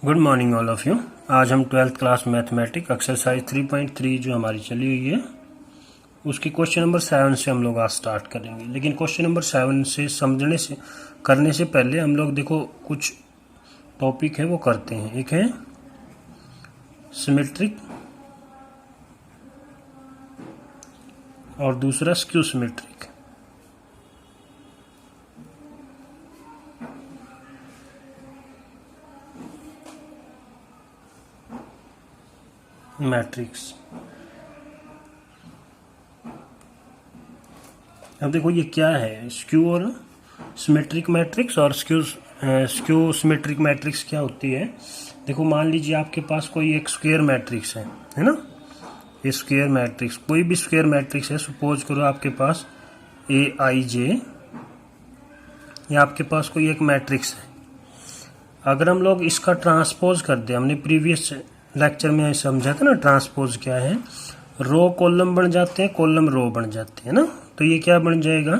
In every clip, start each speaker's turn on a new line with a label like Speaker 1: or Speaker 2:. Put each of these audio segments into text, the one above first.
Speaker 1: Good morning all of you. आज हम 12th class mathematic exercise 3.3 जो हमारी चली हुई है उसकी क्वेश्चन नंबर 7 से हम लोग आज स्टार्ट करेंगे। लेकिन क्वेश्चन नंबर 7 से समझने से करने से पहले हम लोग देखो कुछ टॉपिक है वो करते हैं। एक है सिमेट्रिक और दूसरा स्क्यू सिमेट्रिक। मैट्रिक्स। अब देखो ये क्या है, स्क्यू और सिमेट्रिक मैट्रिक्स। और स्क्यू सिमेट्रिक मैट्रिक्स क्या होती है, देखो मान लीजिए आपके पास कोई एक स्क्वायर मैट्रिक्स है ना। ये स्क्वायर मैट्रिक्स, कोई भी स्क्वायर मैट्रिक्स है, सपोज करो आपके पास AIJ, या आपके पास कोई एक मैट्रिक्स है। अगर हम लोग इसका ट्रांसपोज कर दें, हमने प्रीवियस लेक्चर में समझा था ना ट्रांसपोज क्या है, रो कॉलम बन जाते हैं, कॉलम रो बन जाते हैं ना। तो ये क्या बन जाएगा,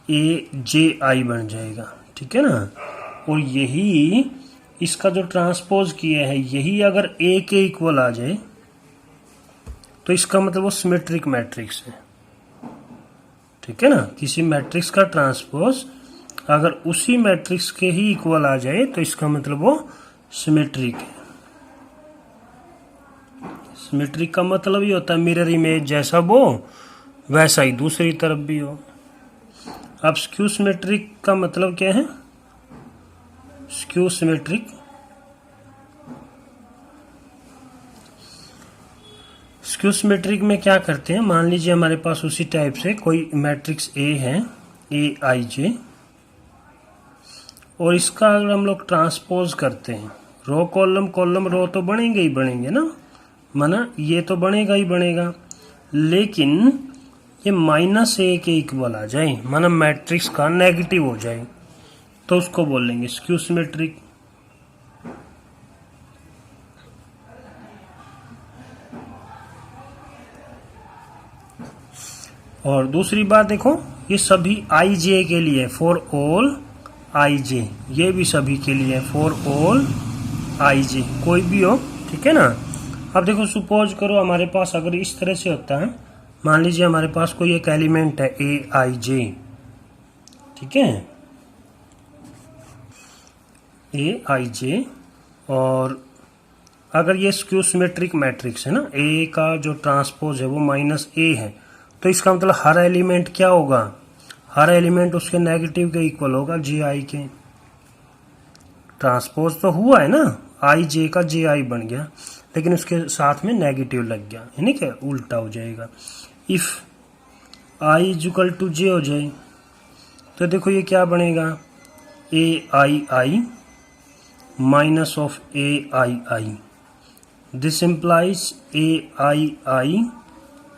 Speaker 1: AJI बन जाएगा, ठीक है ना। और यही इसका जो ट्रांसपोज किया है, यही अगर A के इक्वल आ जाए तो इसका मतलब वो सिमेट्रिक मैट्रिक्स है, ठीक है ना। किसी मैट्रिक्स का ट्रांसपोज अगर उसी मैट्रिक्स के ही इक्वल आ जाए तो इसका मतलब वो सिमेट्रिक है। सिमेट्रिक का मतलब ये होता है मिरर इमेज, जैसा वो वैसा ही दूसरी तरफ भी हो। अब स्क्यू सिमेट्रिक का मतलब क्या है, स्क्यू सिमेट्रिक में क्या करते हैं, मान लीजिए हमारे पास उसी टाइप से कोई मैट्रिक्स A है, AIJ, और इसका अगर हम लोग ट्रांसपोज करते हैं, रो कॉलम कॉलम रो तो बनेंगे ही बनेंगे ना, माना ये तो बनेगा ही बनेगा, लेकिन ये -A के इक्वल आ जाए, माना मैट्रिक्स का नेगेटिव हो जाए, तो उसको बोलेंगे स्क्यू सिमेट्रिक। और दूसरी बात देखो, ये सभी IJ के लिए, फॉर ऑल IJ, ये भी सभी के लिए फॉर ऑल IJ, कोई भी हो, ठीक है ना। अब देखो सपोज करो हमारे पास अगर इस तरह से होता है, मान लीजिए हमारे पास कोई एक एलिमेंट है AIJ, ठीक है, AIJ, और अगर ये स्क्यू सिमेट्रिक मैट्रिक्स है ना, A का जो ट्रांसपोज है वो -A है, तो इसका मतलब हर एलिमेंट क्या होगा, हर एलिमेंट उसके नेगेटिव के इक्वल होगा, JI के। ट्रांसपोज तो हुआ है ना, IJ का JI बन गया, लेकिन उसके साथ में नेगेटिव लग गया, यानी क्या उल्टा हो जाएगा। If I equal to J हो जाए तो देखो ये क्या बनेगा, AII minus of AII, this implies AII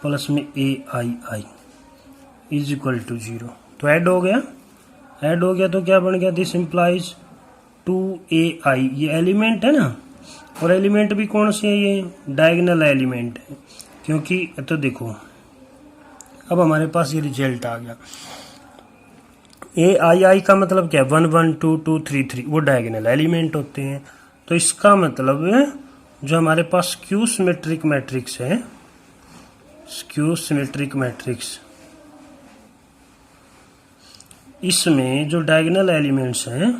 Speaker 1: plus में AII इज इक्वल टू 0। तो ऐड हो गया तो क्या बन गया, दिस इम्प्लाइज 2AI, ये एलिमेंट है ना, और एलिमेंट भी कौन से है, ये डायगोनल एलिमेंट है, क्योंकि तो देखो अब हमारे पास ये रिजल्ट आ गया। AII का मतलब क्या है, 1 1 2 2 3 3, वो डायगोनल एलिमेंट होते हैं। तो इसका मतलब जो हमारे पास स्क्यू सिमेट्रिक मैट्रिक्स है, स्क्यू सिमेट्रिक मैट्रिक्स, इसमें जो डायगोनल एलिमेंट्स हैं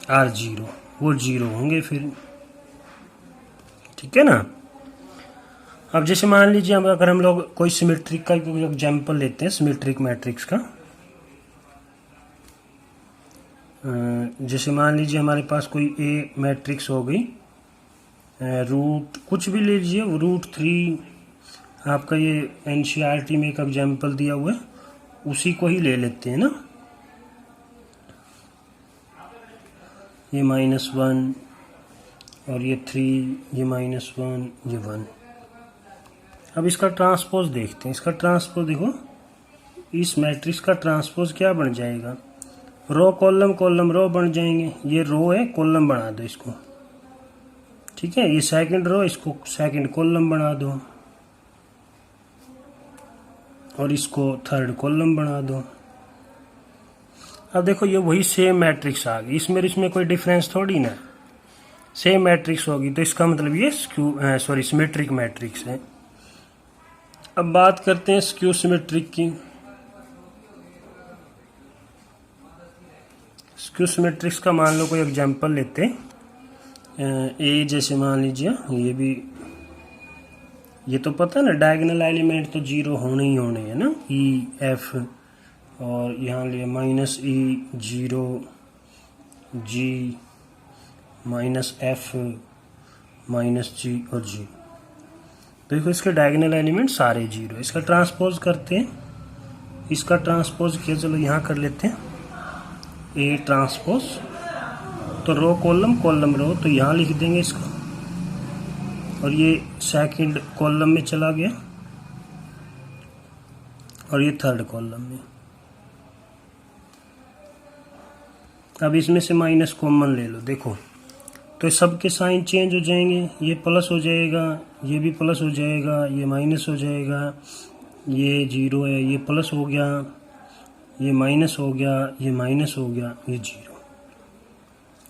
Speaker 1: आर 0, वो 0 होंगे फिर, ठीक है ना। अब जैसे मान लीजिए अगर हम लोग कोई सिमेट्रिक का कोई एग्जांपल लेते हैं, सिमेट्रिक मैट्रिक्स का, जैसे मान लीजिए हमारे पास कोई A मैट्रिक्स हो गई, रूट कुछ भी ले लीजिए, √3 आपका ये NCERT में एक एग्जांपल दिया हुआ है, उसी को ही ले लेते हैं ना। ये -1 और ये 3, ये -1, ये 1। अब इसका ट्रांसपोज देखते हैं, इसका ट्रांसपोज देखो, इस मैट्रिक्स का ट्रांसपोज क्या बन जाएगा, रो कॉलम कॉलम रो बन जाएंगे, ये रो है, कॉलम बना दो इसको, ठीक है, ये सेकंड रो, इसको सेकंड कॉलम बना दो, और इसको थर्ड कॉलम बना दो। अब देखो ये वही सेम मैट्रिक्स आ गई, इसमें कोई डिफरेंस थोड़ी ना, सेम मैट्रिक्स होगी, तो इसका मतलब ये सिमेट्रिक मैट्रिक्स है। अब बात करते हैं स्क्यू सिमेट्रिक की। स्क्यू सिमेट्रिक्स का मान लो कोई एग्जांपल लेते हैं, ए जैसे मान लीजिए, ये भी, ये तो पता है ना डायगोनल एलिमेंट तो जीरो होने ही होने हैं ना, ई एफ, और यहाँ लिए माइनस ई जीरो, जी माइनस एफ माइनस जी और जी। देखो इसके डायगोनल एलिमेंट सारे जीरो। इसका ट्रांसपोज करते हैं, इसका ट्रांसपोज किया, चलो यहाँ कर लेते हैं ए ट्रांसपोज, तो रो कॉलम कॉलम रो, तो यहाँ लिख देंगे इसको, और ये सेकंड कॉलम में चला गया और ये थर्ड कॉलम में। अब इसमें से माइनस कॉमन ले लो, देखो तो सबके साइन चेंज हो जाएंगे, ये प्लस हो जाएगा, ये भी प्लस हो जाएगा, ये माइनस हो जाएगा, ये जीरो है, ये प्लस हो गया, ये माइनस हो गया, ये माइनस हो गया, ये जीरो।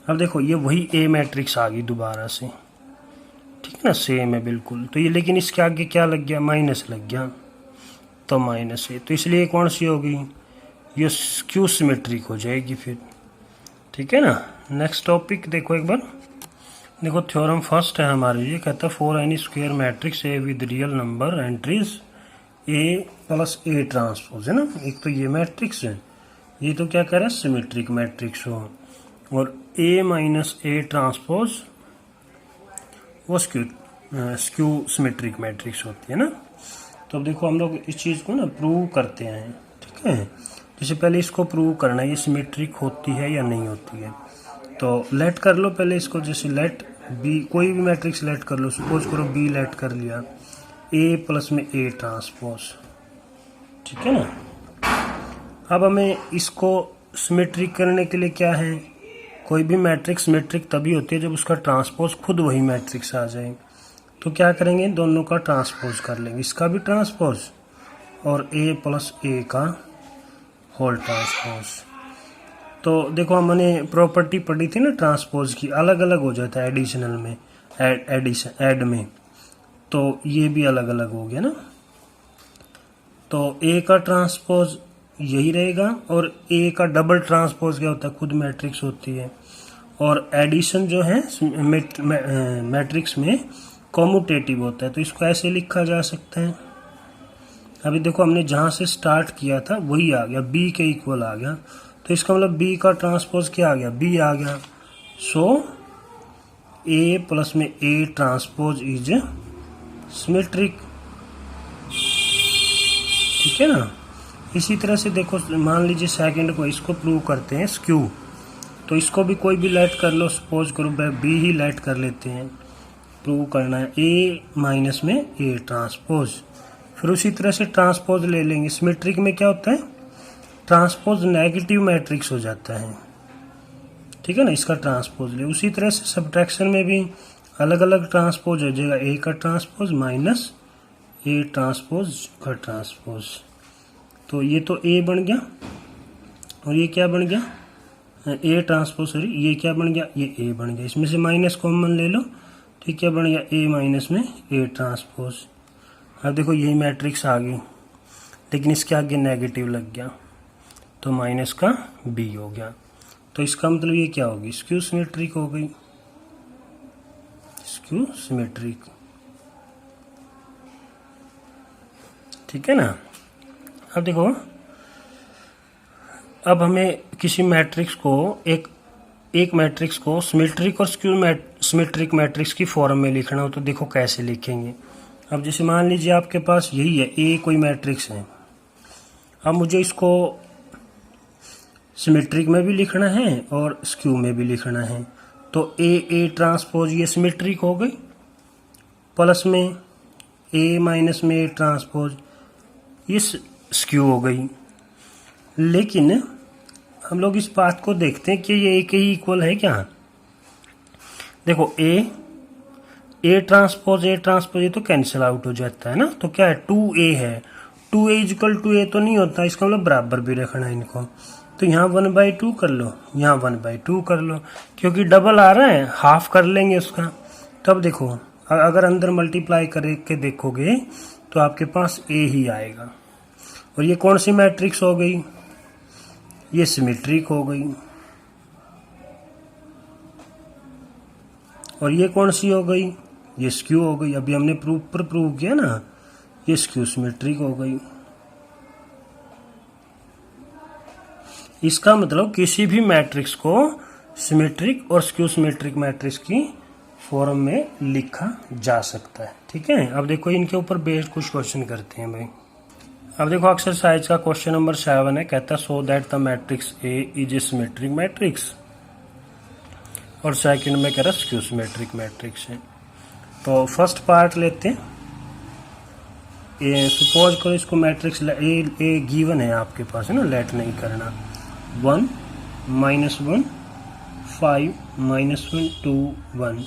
Speaker 1: अब देखो ये वही ए मैट्रिक्स आ गई दोबारा से, ठीक है ना, सेम है बिल्कुल। तो ये लेकिन इसके आगे क्या लग गया, माइनस लग गया, तो माइनस है, तो इसलिए कौन सी होगी, ये स्क्यू सिमेट्रिक हो जाएगी फिर, ठीक है ना। नेक्स्ट टॉपिक देखो एक बार, देखो थ्योरम फर्स्ट है हमारे, ये कहता है for N E square matrix A with real number entries A plus A transpose, है ना। एक तो ये मैट्रिक्स है, ये तो क्या कह रहा है, सिमेट्रिक मैट्रिक्स हो, और ए माइनस ए ट्रांसपोज वो स्क्यू सिमेट्रिक मैट्रिक्स होती है ना। तो अब देखो हम लोग इस चीज़ को ना प्रूव करते हैं, ठीक है। जैसे पहले इसको प्रूव करना है ये सिमेट्रिक होती है या नहीं होती है, तो लेट कर लो पहले इसको, जैसे लेट बी, कोई भी मैट्रिक्स लेट कर लो, सपोज करो बी लेट कर लिया, ए प्लस में ए ट्रांसपोज, ठीक है ना। अब हमें इसको सिमेट्रिक करने के लिए क्या है, कोई भी मैट्रिक्स सिमेट्रिक तभी होती है जब उसका ट्रांसपोज खुद वही मैट्रिक्स आ जाए। तो क्या करेंगे, दोनों का ट्रांसपोज कर लेंगे, इसका भी ट्रांसपोज और ए प्लस ए का होल ट्रांसपोज। तो देखो हमने प्रॉपर्टी पढ़ी थी ना ट्रांसपोज की, अलग अलग हो जाता है एडिशनल में, ऐड में, तो ये भी अलग अलग हो गया ना। तो ए का ट्रांसपोज यही रहेगा, और ए का डबल ट्रांसपोज क्या होता है, खुद मैट्रिक्स होती है, और एडिशन जो है मैट्रिक्स में कॉम्यूटेटिव होता है, तो इसको ऐसे लिखा जा सकता है। अभी देखो हमने जहाँ से स्टार्ट किया था वही आ गया, बी के इक्वल आ गया, तो इसका मतलब बी का ट्रांसपोज क्या आ गया, बी आ गया। सो ए प्लस में ए ट्रांसपोज इज सिमेट्रिक, ठीक है ना। इसी तरह से देखो मान लीजिए सेकंड को, इसको प्रूव करते हैं स्क्यू, तो इसको भी कोई भी लेट कर लो, सपोज करो बी ही लेट कर लेते हैं, प्रूव करना है ए माइनस में ए ट्रांसपोज। फिर उसी तरह से ट्रांसपोज ले लेंगे, सिमेट्रिक में क्या होता है, ट्रांसपोज नेगेटिव मैट्रिक्स हो जाता है, ठीक है ना, इसका ट्रांसपोज ले। उसी तरह से सब्ट्रैक्शन में भी अलग अलग ट्रांसपोज हो जाएगा, ए का ट्रांसपोज माइनस ए ट्रांसपोज का ट्रांसपोज, तो ये तो ए बन गया, और ये क्या बन गया, ए ट्रांसपोज, सॉरी ये क्या बन गया, ये ए बन गया। इसमें से माइनस कॉमन ले लो, तो क्या बन गया, ए माइनस में ए ट्रांसपोज। अब देखो यही मैट्रिक्स आ गई, लेकिन इसके आगे नेगेटिव लग गया, तो माइनस का बी हो गया, तो इसका मतलब ये क्या होगी, स्क्यू सिमेट्रिक हो गई, स्क्यू सिमेट्रिक, ठीक है ना। अब देखो, अब हमें किसी मैट्रिक्स को एक मैट्रिक्स को सिमेट्रिक और स्क्यू सिमेट्रिक मैट्रिक्स की फॉर्म में लिखना हो, तो देखो कैसे लिखेंगे। अब जैसे मान लीजिए आपके पास यही है, ए कोई मैट्रिक्स है, अब मुझे इसको सिमेट्रिक में भी लिखना है और स्क्यू में भी लिखना है, तो ए ट्रांसपोज ये सिमेट्रिक हो गई, प्लस में ए माइनस में ए ट्रांसपोज ये स्क्यू हो गई। लेकिन हम लोग इस बात को देखते हैं कि ये ए के ही इक्वल है क्या। देखो ए ट्रांसपोज ये तो कैंसिल आउट हो जाता है ना, तो क्या है 2a है, 2a इक्वल टू ए तो नहीं होता, इसका मतलब बराबर भी रखना है इनको। तो यहाँ 1/2 कर लो, यहाँ 1/2 कर लो, क्योंकि डबल आ रहा है, हाफ कर लेंगे उसका। तब देखो अगर अंदर मल्टीप्लाई करके देखोगे तो आपके पास ए ही आएगा। और ये कौन सी मैट्रिक्स हो गई, ये सिमेट्रिक हो गई। और ये कौन सी हो गई, ये स्क्यू हो गई। अभी हमने प्रूव किया ना, ये स्क्यू सिमेट्रिक हो गई। इसका मतलब किसी भी मैट्रिक्स को सिमेट्रिक और स्क्यू सिमेट्रिक मैट्रिक्स की फॉर्म में लिखा जा सकता है। ठीक है, अब देखो इनके ऊपर बेस्ड कुछ क्वेश्चन करते हैं भाई। अब देखो एक्सरसाइज का क्वेश्चन नंबर 7 है, कहता है so that the matrix A is A symmetric matrix. और सेकंड में कह रहा स्क्यू सिमेट्रिक मैट्रिक्स है। तो फर्स्ट पार्ट लेते हैं। सपोज करो इसको मैट्रिक्स ए गिवन है आपके पास, है ना, लेट नहीं करना। 1 -1 5 -1 2 1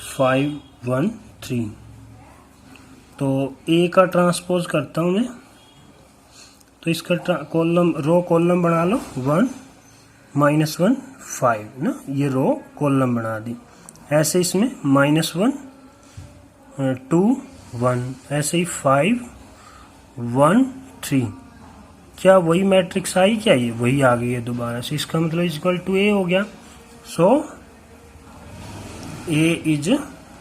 Speaker 1: 5 1 3। तो ए का ट्रांसपोज करता हूं मैं, तो इसका कॉलम रो कॉलम बना लो। 1 -1 5 ना, ये रो कॉलम बना दी। ऐसे इसमें -1 2 1, ऐसे ही 5 1 3। क्या वही मैट्रिक्स आई, क्या ये वही आ गई है दोबारा से। इसका मतलब इक्वल टू ए हो गया। So A is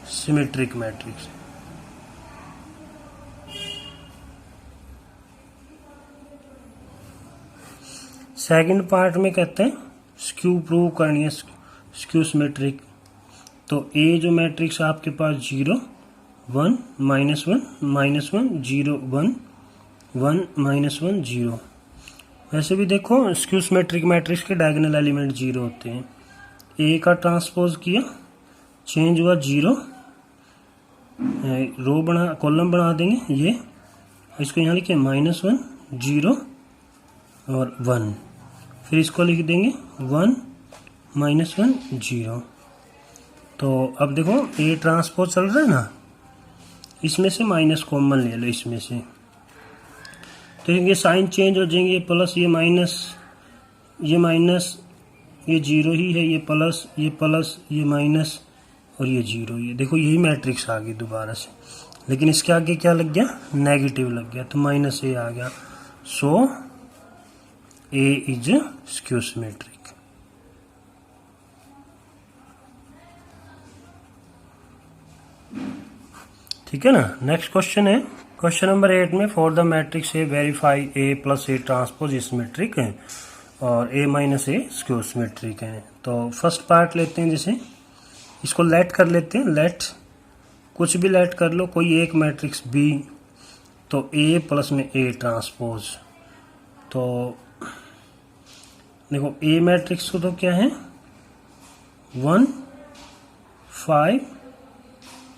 Speaker 1: symmetric matrix. Second part में कहते हैं स्क्यू प्रूव करनी है, स्क्यू सिमेट्रिक। तो ए जो मैट्रिक्स आपके पास 0 1 -1 -1 0 1 1 -1 0। वैसे भी देखो स्क्यू सिमेट्रिक मैट्रिक्स के डायगोनल एलिमेंट 0 होते हैं। ए का ट्रांसपोज किया, चेंज हुआ 0, रो बना कॉलम बना देंगे ये, इसको यहाँ लिखे -1 0 और 1। फिर इसको लिख देंगे 1 -1 0। तो अब देखो ए ट्रांसपोज चल रहा है ना, इसमें से माइनस कॉमन ले लो इसमें से, तो ये साइन चेंज हो जाएंगे, प्लस ये माइनस, ये माइनस, ये 0 ही है, ये प्लस, ये माइनस और ये 0। ये देखो यही मैट्रिक्स आ गई दोबारा से, लेकिन इसके आगे क्या लग गया, नेगेटिव लग गया, तो -a आ गया। So A is skew symmetric. ठीक है ना। नेक्स्ट क्वेश्चन है क्वेश्चन नंबर 8 में for the matrix A verify A plus A transpose symmetric है और ए माइनस ए स्क्यू सिमेट्रिक है। तो फर्स्ट पार्ट लेते हैं, जैसे इसको लेट कर लेते हैं। लेट कुछ भी लेट कर लो, कोई एक मैट्रिक्स बी, तो ए प्लस में ए ट्रांसपोज। तो देखो ए मैट्रिक्स को तो क्या है 1 5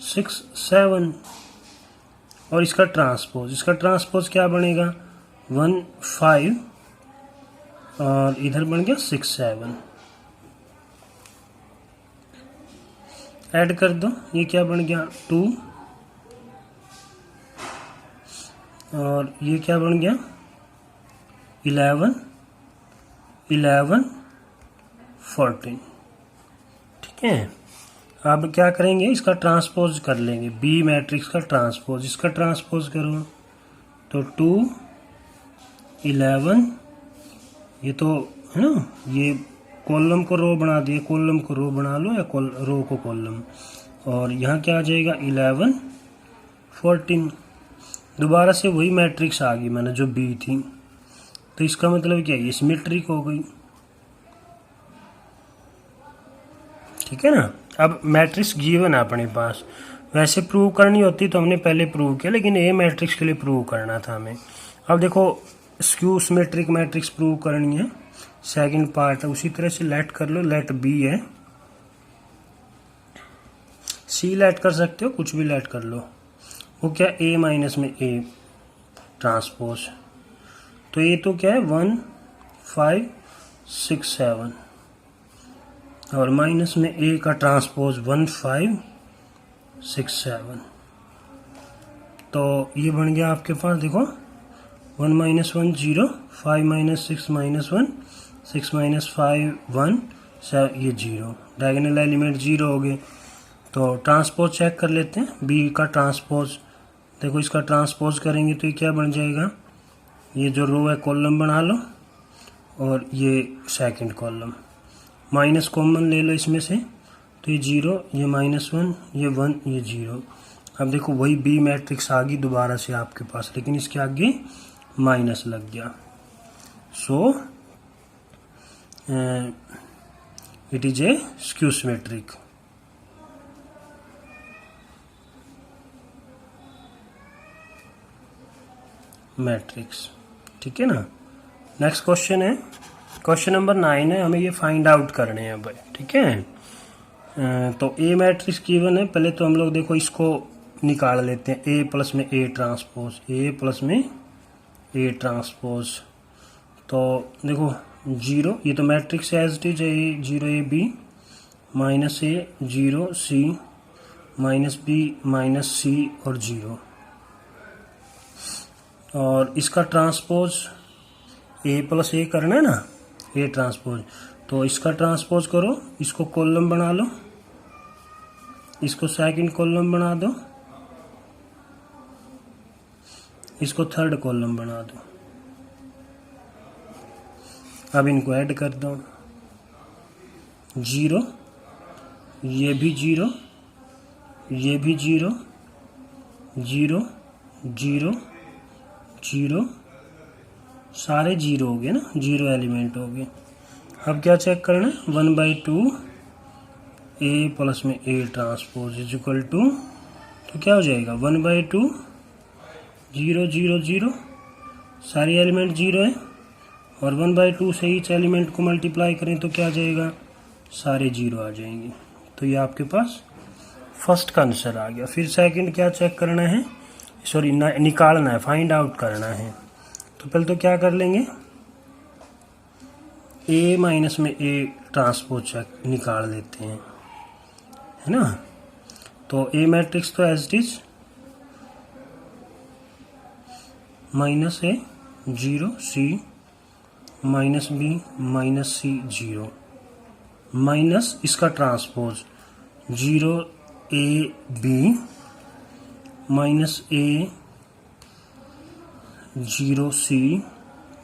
Speaker 1: 6 7, और इसका ट्रांसपोज क्या बनेगा 1 5 और इधर बन गया 6 7। ऐड कर दो, ये क्या बन गया 2 और ये क्या बन गया 11 11 14। ठीक है, अब क्या करेंगे, इसका ट्रांसपोज कर लेंगे, बी मैट्रिक्स का ट्रांसपोज। इसका ट्रांसपोज करो तो 2 11, ये तो है ना, ये कॉलम को रो बना दिए, कॉलम को रो बना लो या रो को कॉलम, और यहाँ क्या आ जाएगा 11 14। दोबारा से वही मैट्रिक्स आ गई मैंने जो बी थी, तो इसका मतलब क्या है, ये सिमेट्रिक हो गई। ठीक है ना। अब मैट्रिक्स गिवन है अपने पास, वैसे प्रूव करनी होती तो हमने पहले प्रूव किया, लेकिन ए मैट्रिक्स के लिए प्रूव करना था हमें। अब देखो स्क्यू सिमेट्रिक मैट्रिक्स प्रूव करनी है, सेकंड पार्ट है, उसी तरह से लेट कर लो। लेट बी है, सी लेट कर सकते हो, कुछ भी लेट कर लो। वो क्या ए माइनस में ए ट्रांसपोज, तो ये तो क्या है 1 5 6 7, और माइनस में ए का ट्रांसपोज 1 5 6 7। तो ये बन गया आपके पास देखो 1 माइनस 1 0, 5 माइनस 6 माइनस 1, 6 माइनस 5 1, ये 0, डायगोनल एलिमेंट 0 हो गए। तो ट्रांसपोज चेक कर लेते हैं, बी का ट्रांसपोज। देखो इसका ट्रांसपोज करेंगे तो ये क्या बन जाएगा, ये जो रो है कॉलम बना लो और ये सेकंड कॉलम, माइनस कॉमन ले लो इसमें से, तो ये 0, ये माइनस 1, ये 1, ये 0। अब देखो वही बी मैट्रिक्स आ गई दोबारा से आपके पास, लेकिन इसके आगे माइनस लग गया। So it is a skew symmetric. Matrix, ठीक है ना। नेक्स्ट क्वेश्चन है, क्वेश्चन नंबर 9 है, हमें ये फाइंड आउट करने हैं भाई, ठीक है। तो ए मैट्रिक्स गिवन है, पहले तो हम लोग देखो इसको निकाल लेते हैं, ए प्लस में ए ट्रांसपोज, ए प्लस में ए ट्रांसपोज। तो देखो 0, ये तो मैट्रिक्स एज इट इज है, 0 A B minus A 0 C minus B minus C और 0, और इसका ट्रांसपोज ए प्लस ए करना है ना, ए ट्रांसपोज। तो इसका ट्रांसपोज करो, इसको कॉलम बना लो, इसको सेकंड कॉलम बना दो, इसको थर्ड कॉलम बना दो। अब इनको ऐड कर दो, 0, ये भी 0, ये भी 0, 0 0 0, सारे 0 हो गए ना, 0 एलिमेंट हो गए। अब क्या चेक करना है, 1/2 ए प्लस में A transpose is equal to, तो क्या हो जाएगा 1/2 0 0 0, सारे एलिमेंट 0 है, और 1/2 से ईच एलिमेंट को मल्टीप्लाई करें तो क्या आ जाएगा, सारे 0 आ जाएंगे। तो ये आपके पास फर्स्ट का आंसर आ गया। फिर सेकंड क्या चेक करना है, सॉरी निकालना है, फाइंड आउट करना है। तो पहले तो क्या कर लेंगे, ए माइनस में ए ट्रांसपोज चेक निकाल लेते हैं, है ना। तो ए मैट्रिक्स तो as it is minus A 0 C minus B minus C 0, minus इसका transpose 0 A B minus A 0 C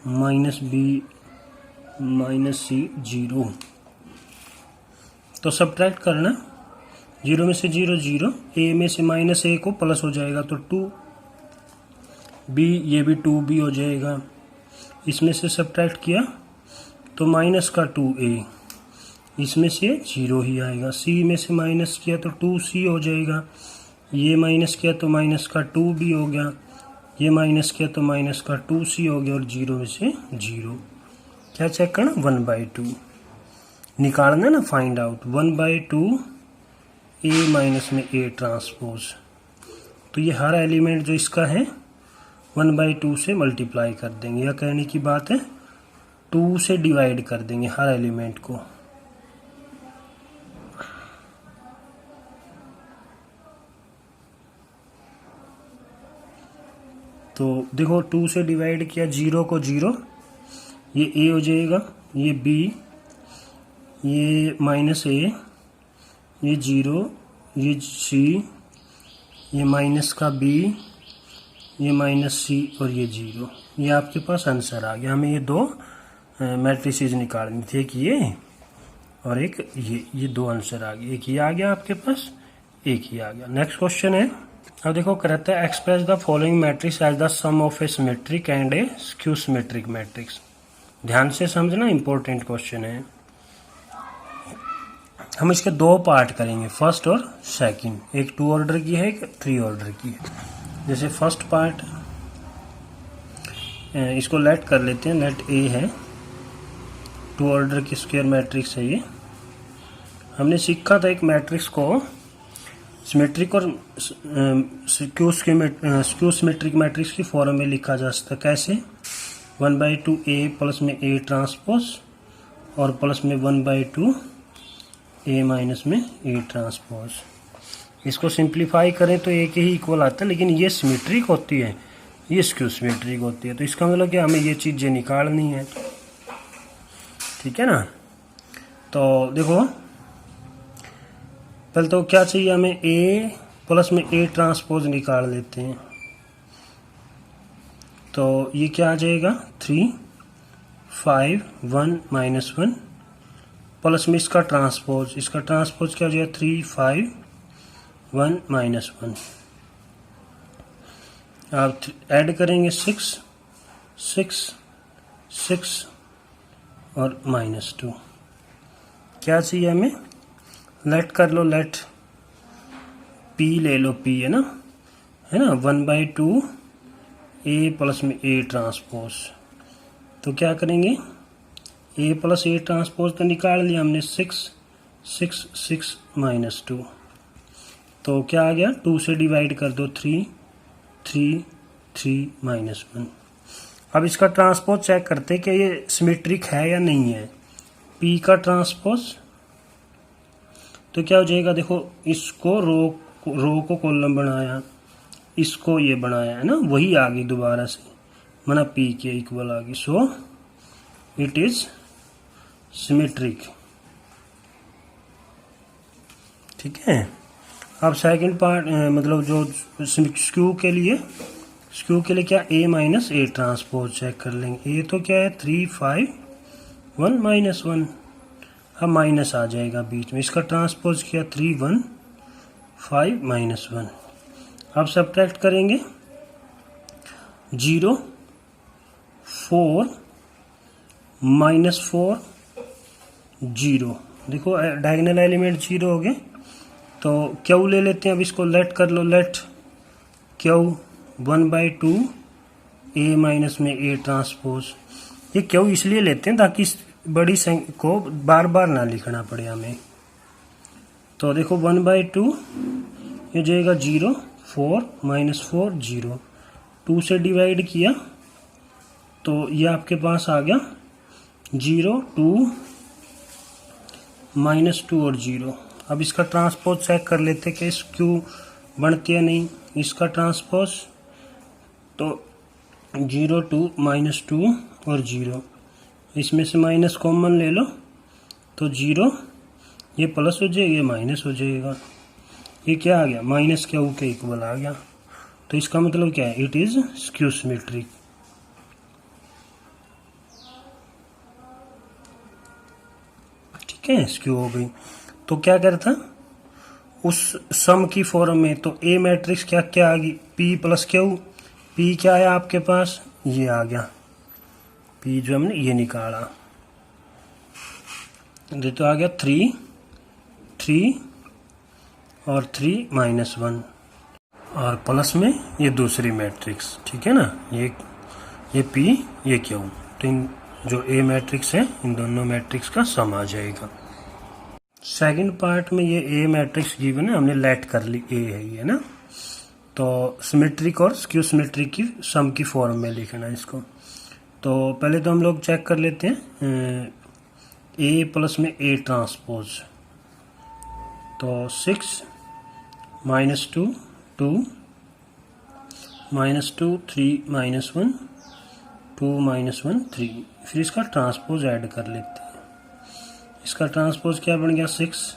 Speaker 1: minus B minus C 0। तो सब्ट्रैक्ट करना, 0 में से 0 0, ए में से माइनस ए को प्लस हो जाएगा तो 2 बी, ये भी 2b हो जाएगा। इसमें से सब्ट्रैक्ट किया तो माइनस का 2a, इसमें से 0 ही आएगा। सी में से माइनस किया तो 2c हो जाएगा, ये माइनस किया तो माइनस का 2b हो गया, ये माइनस किया तो माइनस का 2c हो गया, और 0 में से 0। क्या चेक करना, 1/2 निकालना ना, फाइंड आउट 1/2 ए माइनस में ए ट्रांसपोज। तो ये हर एलिमेंट जो इसका है 1/2 से मल्टीप्लाई कर देंगे, या कहने की बात है 2 से डिवाइड कर देंगे हर एलिमेंट को। तो देखो 2 से डिवाइड किया, 0 को 0, ये a हो जाएगा, ये b, ये माइनस a, ये 0, ये c, ये माइनस का b, ये माइनस सी और ये 0। ये आपके पास आंसर आ गया। हमें ये दो मैट्रिसेस निकालनी थी, एक ये और एक ये दो आंसर आ गए, एक ये आ गया आपके पास, एक ही आ गया। नेक्स्ट क्वेश्चन है, अब देखो कहता है express the following matrix as the sum of a symmetric and a skew symmetric matrix. ध्यान से समझना, इंपॉर्टेंट क्वेश्चन है। हम इसके दो पार्ट करेंगे, फर्स्ट और सेकंड, एक 2 ऑर्डर की है, एक 3 ऑर्डर की है। जैसे फर्स्ट पार्ट इसको लेट कर लेते हैं, लेट ए है, 2 ऑर्डर की स्क्वायर मैट्रिक्स है ये। हमने सीखा था एक मैट्रिक्स को सिमेट्रिक और स्क्यू सिमेट्रिक मैट्रिक्स की फॉर्म में लिखा जा सकता है। कैसे, 1/2 ए प्लस में ए ट्रांसपोज और प्लस में 1/2 ए माइनस में ए ट्रांसपोज। इसको सिंप्लीफाई करें तो ए के ही इक्वल आता है, लेकिन ये सिमेट्रिक होती है, ये स्क्यू सिमेट्रिक होती है। तो इसका मतलब क्या, हमें ये चीज़ें निकालनी है, ठीक है ना। तो देखो पहले तो क्या चाहिए हमें, ए प्लस में ए ट्रांसपोज निकाल लेते हैं। तो ये क्या आ जाएगा, 3 5 1 -1 प्लस में इसका ट्रांसपोज क्या हो जाएगा, 3 5 1 -1। आप ऐड करेंगे 6 6 6 और -2। क्या चाहिए हमें, लेट कर लो, लेट पी ले लो, पी है ना 1/2 ए प्लस में ए ट्रांसपोज। तो क्या करेंगे, ए प्लस ए ट्रांसपोज तो निकाल लिया हमने, 6 6 6 -2। तो क्या आ गया, 2 से डिवाइड कर दो, 3 3 3 -1। अब इसका ट्रांसपोज चेक करते कि ये सिमेट्रिक है या नहीं है। पी का ट्रांसपोज तो क्या हो जाएगा, देखो इसको रो को कॉलम बनाया, इसको ये बनाया है ना, वही आ गई दोबारा से, माना पी के इक्वल आ गई। सो इट इज सिमेट्रिक, ठीक है। अब सेकंड पार्ट मतलब जो स्क्यू के लिए क्या, ए माइनस ए ट्रांसपोज चेक कर लेंगे। ए तो क्या है, 3 5 1 -1। अब माइनस आ जाएगा बीच में, इसका ट्रांसपोज किया 3 1 5 -1। अब सब्ट्रैक्ट करेंगे, 0 4 -4 0। देखो डायगोनल एलिमेंट 0 हो गए। तो क्यू ले लेते हैं, अब इसको लेट कर लो, लेट क्यू 1/2 ए माइनस में ए ट्रांसपोज। ये क्यू इसलिए लेते हैं ताकि इस बड़ी संख्या को बार बार ना लिखना पड़े हमें। तो देखो 1/2 ये जाएगा 0 4 -4 0, 2 से डिवाइड किया तो ये आपके पास आ गया 0 2 -2 और 0। अब इसका ट्रांसपोज चेक कर लेते कि इस क्यू बनती है नहीं, इसका ट्रांसपोज तो 0 2 -2 और 0, इसमें से माइनस कॉमन ले लो तो 0, ये प्लस हो जाएगा, ये माइनस हो जाएगा। ये क्या आ गया, माइनस क्यू के इक्वल आ गया। तो इसका मतलब क्या है, इट इज स्क्यू सिमेट्रिक। ठीक है, स्क्यू हो गई। तो क्या करता, उस सम की फॉर्म में तो ए मैट्रिक्स क्या क्या आ गई, पी प्लस क्यू। पी क्या है आपके पास, ये आ गया, पी जो हमने ये निकाला, ये तो आ गया 3 3 और 3 -1 और प्लस में ये दूसरी मैट्रिक्स, ठीक है ना, ये पी ये क्यू। तो इन जो ए मैट्रिक्स है इन दोनों मैट्रिक्स का सम आ जाएगा। सेकंड पार्ट में ये ए मैट्रिक्स गिवन है, हमने लेट कर ली, ए है ये ना। तो सिमेट्रिक और स्क्यू सिमेट्रिक की सम की फॉर्म में लिखना है इसको। तो पहले तो हम लोग चेक कर लेते हैं ए प्लस में ए ट्रांसपोज। तो 6 -2 2 -2 3 -1 2 -1 3। फिर इसका ट्रांसपोज ऐड कर लेते हैं। इसका ट्रांसपोज क्या बन गया, 6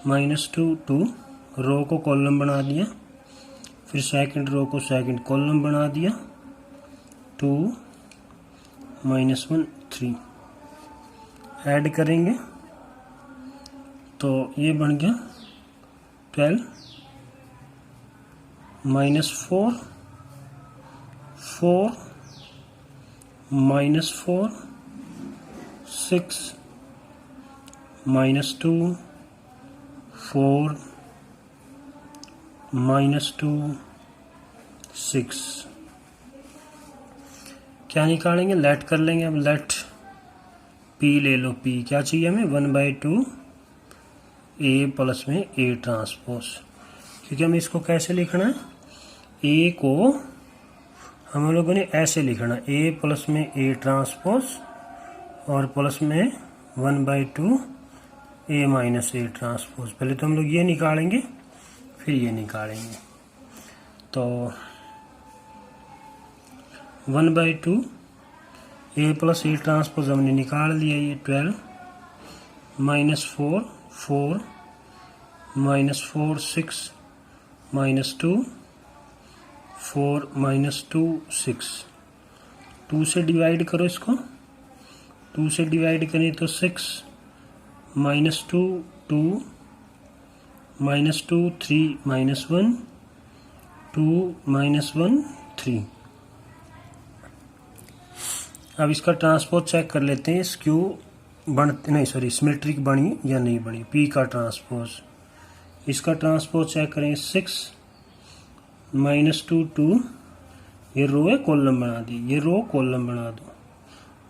Speaker 1: -2 2, रो को कॉलम बना दिया, फिर सेकंड रो को सेकंड कॉलम बना दिया, 2 -1 3 ऐड करेंगे तो ये बन गया 12 -4 4 -4 6 -2 4 -2 6। क्या निकालेंगे, लेट कर लेंगे। अब लेट पी ले लो, पी क्या चाहिए हमें, 1/2 ए प्लस में ए ट्रांसपोज। क्योंकि हमें इसको कैसे लिखना है, ए को हम लोगों ने ऐसे लिखना, ए प्लस में ए ट्रांसपोज और प्लस में 1/2 ए माइनस ए ट्रांसपोज। पहले तो हम लोग ये निकालेंगे फिर ये निकालेंगे। तो 1/2 ए प्लस ए ट्रांसपोज हमने निकाल लिया, ये 12 -4 4 -4 6 -2 4 -2 6, 2 से डिवाइड करो इसको, 2 से डिवाइड करें तो 6 -2 2 -2 3 -1 2 -1 3। अब इसका ट्रांसपोज चेक कर लेते हैं, स्क्यू नहीं सॉरी सिमेट्रिक बनी या नहीं बनी। पी का ट्रांसपोज, इसका ट्रांसपोज चेक करें, 6 -2 2, ये रो है कॉलम बना दी, ये रो कॉलम बना दो,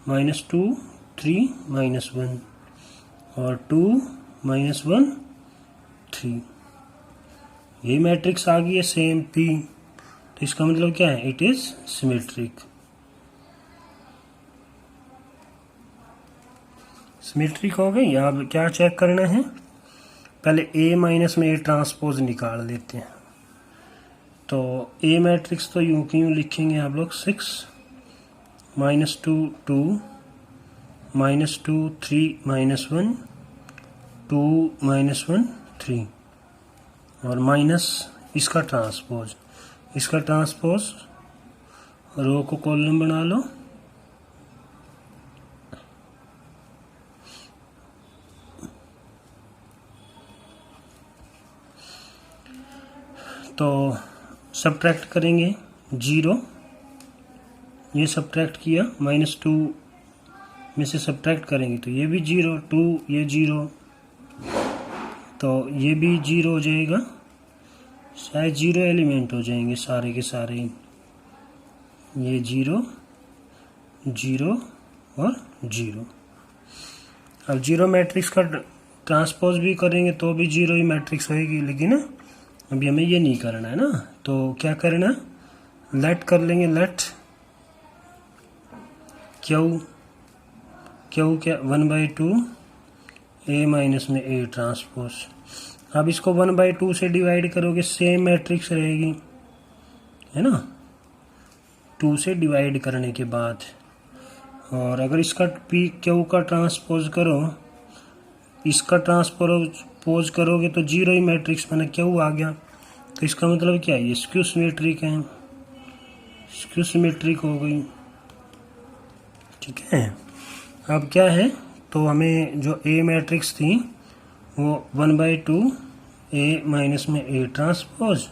Speaker 1: -2 3 -1 और 2 -1 3, ये मैट्रिक्स आ गई है सेम पी। तो इसका मतलब क्या है, इट इज सिमेट्रिक। सिमेट्रिक हो गई। अब क्या चेक करना है, पहले ए माइनस में ए ट्रांसपोज निकाल लेते हैं। तो ए मैट्रिक्स तो यूं की यूं लिखेंगे आप लोग, 6 -2 2 -2 3 -1 2 -1 3 और माइनस इसका ट्रांसपोज, इसका ट्रांसपोज रो को कॉलम बना लो, तो सब्ट्रैक्ट करेंगे 0, ये सब्ट्रैक्ट किया, -2 में से सब्ट्रैक्ट करेंगे तो ये भी 0, 2 ये 0, तो ये भी 0 हो जाएगा, शायद 0 एलिमेंट हो जाएंगे सारे के सारे, ये 0 0 और 0। अब 0 मैट्रिक्स का ट्रांसपोज भी करेंगे तो भी 0 ही मैट्रिक्स होएगी, लेकिन अभी हमें ये नहीं करना है ना। तो क्या करना, लेट कर लेंगे, लेट क्यू क्या 1/2 ए माइनस में ए ट्रांसपोज। अब इसको 1/2 से डिवाइड करोगे, सेम मैट्रिक्स रहेगी, है ना, 2 से डिवाइड करने के बाद। और अगर इसका पी क्यू का ट्रांसपोज करो, इसका ट्रांसपोज करोगे तो 0 ही मैट्रिक्स बना, क्यू आ गया। तो इसका मतलब क्या है, ये स्क्यू सिमेट्रिक है, स्क्यू सिमेट्रिक हो गई, ठीक है। अब क्या है, तो हमें जो ए मैट्रिक्स थी वो 1/2 ए माइनस में ए ट्रांसपोज,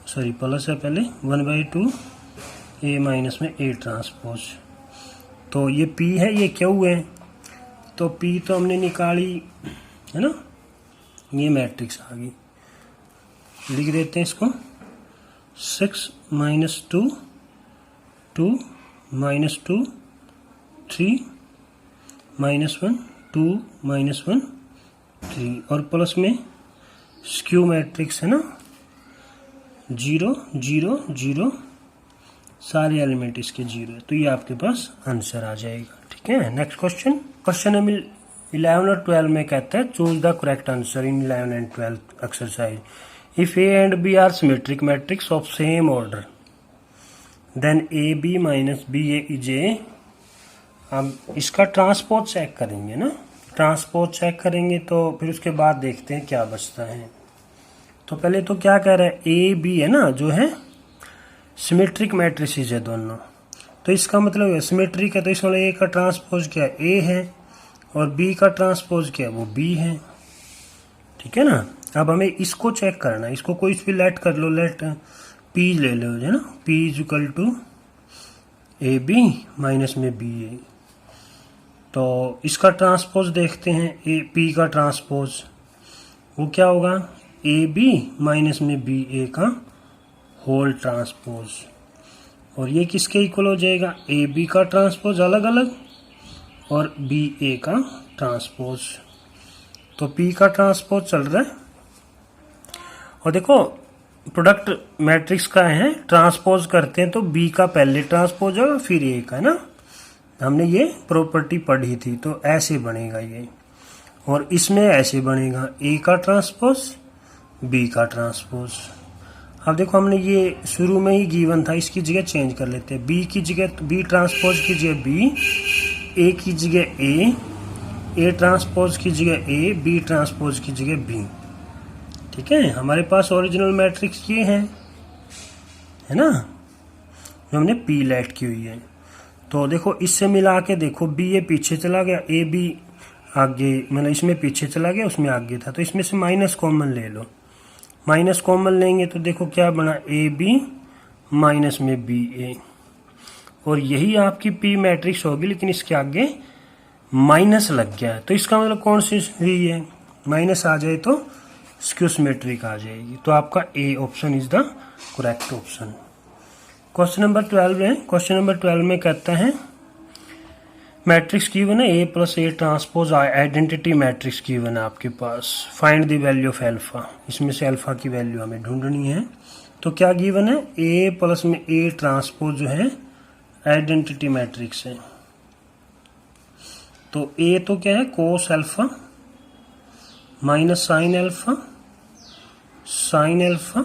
Speaker 1: सॉरी प्लस है पहले, 1/2 ए माइनस में ए ट्रांसपोज। तो ये पी है, ये क्यू है, तो पी तो हमने निकाली, है ना, ये मैट्रिक्स आ गई। लिख देते हैं इसको, 6 -2 2 -2 3 -1 2 -1 3 और प्लस में स्क्यू मैट्रिक्स है ना, 0 0 0, सारे एलिमेंट इसके 0 है, तो ये आपके पास आंसर आ जाएगा, ठीक है। नेक्स्ट क्वेश्चन, क्वेश्चन नंबर 11 और 12 में कहता है, choose the correct answer in 11 and 12 exercise. If A and B are symmetric matrix of same order, then A B minus B A is a. अब इसका ट्रांसपोज चेक करेंगे ना, transpose check करेंगे तो फिर उसके बाद देखते हैं क्या बचता है। तो पहले तो क्या कह रहा है, ए बी है ना, जो है सिमेट्रिक मैट्रिसेस है दोनों, तो इसका मतलब है सिमेट्रिक है, तो इसमें ए का ट्रांसपोज क्या है, ए है, और बी का ट्रांसपोज क्या है, वो बी है, ठीक है ना। अब हमें इसको चेक करना है, इसको कोई भी लेट कर लो, लेट पी ले लो, है ना, P is equal to A B minus में बी ए। तो इसका ट्रांसपोज देखते हैं, ए पी का ट्रांसपोज वो क्या होगा, ए बी माइनस में बी ए का होल ट्रांसपोज, और ये किसके इक्वल हो जाएगा, ए बी का ट्रांसपोज अलग अलग और बी ए का ट्रांसपोज। तो पी का ट्रांसपोज चल रहा है, और देखो प्रोडक्ट मैट्रिक्स का है, ट्रांसपोज करते हैं तो बी का पहले ट्रांसपोज होगा फिर ए का, है ना, हमने ये प्रॉपर्टी पढ़ी थी। तो ऐसे बनेगा ये, और इसमें ऐसे बनेगा, ए का ट्रांसपोज बी का ट्रांसपोज। अब देखो हमने ये शुरू में ही गिवन था, इसकी जगह चेंज कर लेते हैं। बी की जगह बी ट्रांसपोज की जगह बी, ए की जगह ए ट्रांसपोज की जगह ए, बी ट्रांसपोज की जगह बी। ठीक है, हमारे पास ओरिजिनल मैट्रिक्स ये है ना, जो हमने पी लेट की हुई है। तो देखो इससे मिला के देखो, बी ए पीछे चला गया, ए बी आगे, मतलब इसमें पीछे चला गया, उसमें आगे था, तो इसमें से माइनस कॉमन ले लो। माइनस कॉमन लेंगे तो देखो क्या बना, ए बी माइनस में बी ए, और यही आपकी पी मैट्रिक्स होगी, लेकिन इसके आगे माइनस लग गया है। तो इसका मतलब कौन सी हुई है, माइनस आ जाए तो स्क्यू सिमेट्रिक आ जाएगी। तो आपका A option is the correct option. Question number 12 है। क्वेश्चन नंबर 12 में कहता है मैट्रिक्स गिवन है, A plus A transpose identity matrix given है आपके पास, find the value of alpha. इसमें से अल्फा की वैल्यू हमें ढूंढनी है। तो क्या गिवन है, ए प्लस में ए ट्रांसपोज जो है आइडेंटिटी मैट्रिक्स है। तो ए तो क्या है, कोस alpha minus sine alpha, sine alpha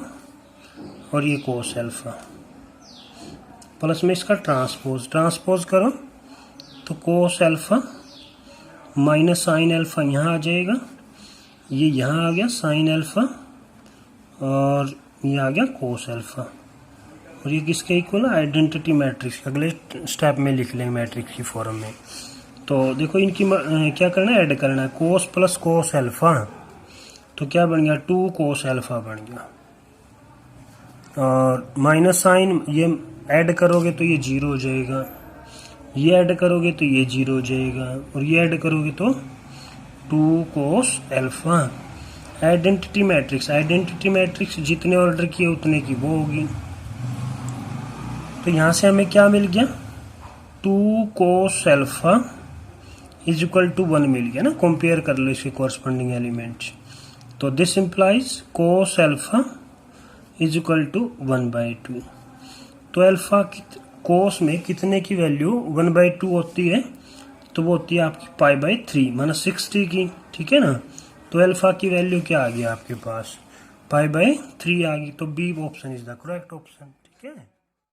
Speaker 1: और ये कोस एल्फा, प्लस में इसका ट्रांसपोज करो तो कोस एल्फा माइनस साइन एल्फा यहाँ आ जाएगा, ये यहाँ आ गया साइन एल्फा, और ये आ गया कोस एल्फा, और ये किसके इक्वल है, आइडेंटिटी मैट्रिक्स। अगले स्टेप में लिख लेंगे मैट्रिक्स की फॉर्म में। तो देखो इनकी क्या करना है, ऐड करना है, कोस प्लस कोस एल्फा, तो क्या बन गया, 2 कोस एल्फा बन गया, और माइनस साइन ये ऐड करोगे तो ये 0 हो जाएगा, ये ऐड करोगे तो ये 0 हो जाएगा, और ये ऐड करोगे तो 2 कोस एल्फा। आइडेंटिटी मैट्रिक्स जितने ऑर्डर किए उतने की वो होगी। तो यहां से हमें क्या मिल गया, 2 cos alpha is equal to 1 मिल गया ना। कंपेयर कर लो इसके कॉरस्पॉन्डिंग एलिमेंट। तो this implies cos alpha is equal to 1/2। तो एल्फा कोस में कितने की वैल्यू 1/2 होती है, तो वो होती है आपकी π/3 माना 60 की। ठीक है ना, तो एल्फा की वैल्यू क्या आ गई आपके पास, π/3 आ गई। तो B option is the correct option. ठीक है।